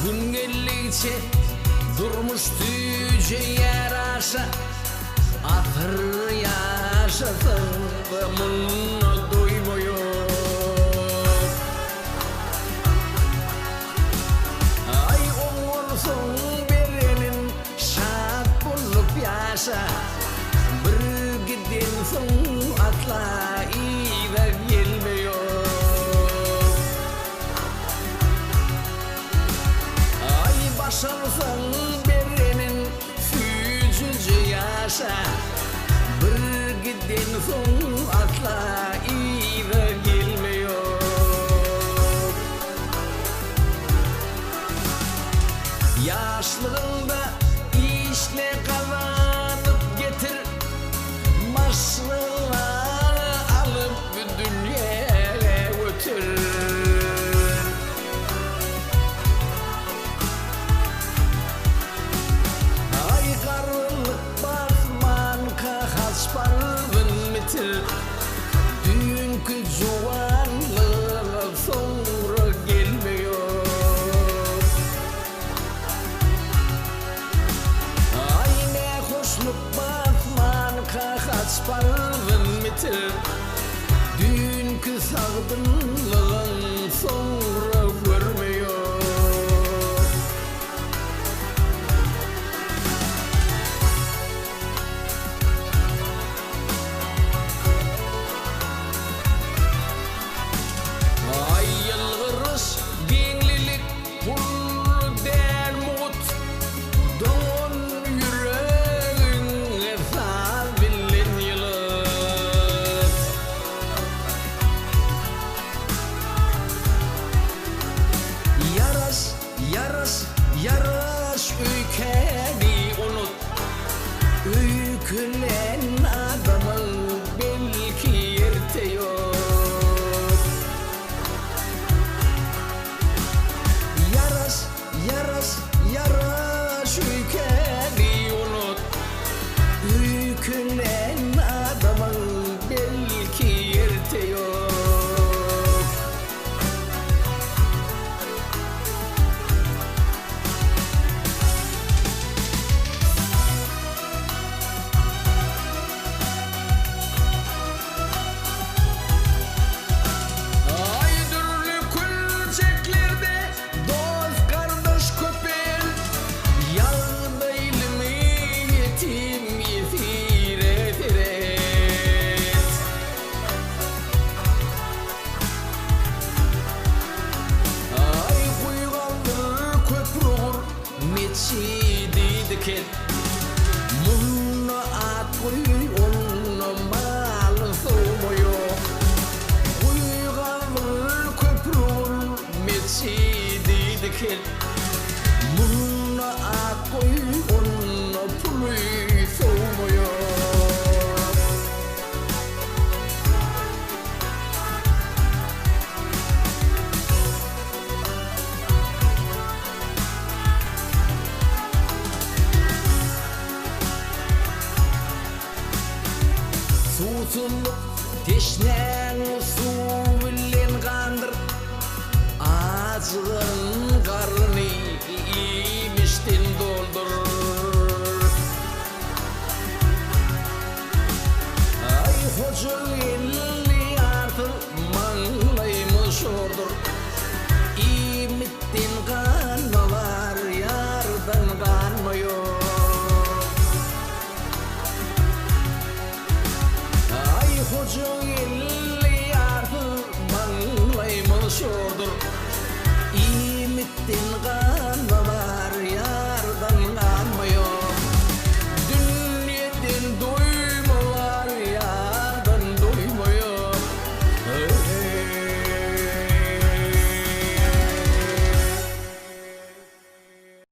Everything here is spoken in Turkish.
Gün geldikçe durmuş tüce yaraşa Atır yaşasın bunu duymuyor Ay olursun birinin şart bulup yaşa Bir gidin son atla iyi de gelmiyor Ay başarsan birinin fücücü yaşa Bir gidin son atla iyi de gelmiyor Yaşlığında işle kazanıp getir Maşrıları alıp dünyaya götür Ay karınlık basman kaç parvın mitir Dünkü cuvanlığı sonra gelmiyor Ay ne hoşluk basman kaç parvın mitir Dünkü sağdınlığın sonra görmüyor Ay yılgırış genlilik pul der mut Don yüreğin efsabillin yılıt Yaras, yaras, yaras ülkeni unut Öykülen adamın belki yerte yok Yaras, yaras, yaras ülkeni unut Öykülen adamın belki yerte yok Ay dürlü külçeklerde dost kardeş köpeğin Yar değil mi yetim yetire teret Ay kuygandır köprüğür meçidi diken Munna at koy onunla mal soğumuyor Kuygandır köprüğür meçidi diken Munna at koy onunla pulu soğumuyor Susuzluk teşnen su bilen kandır Acılar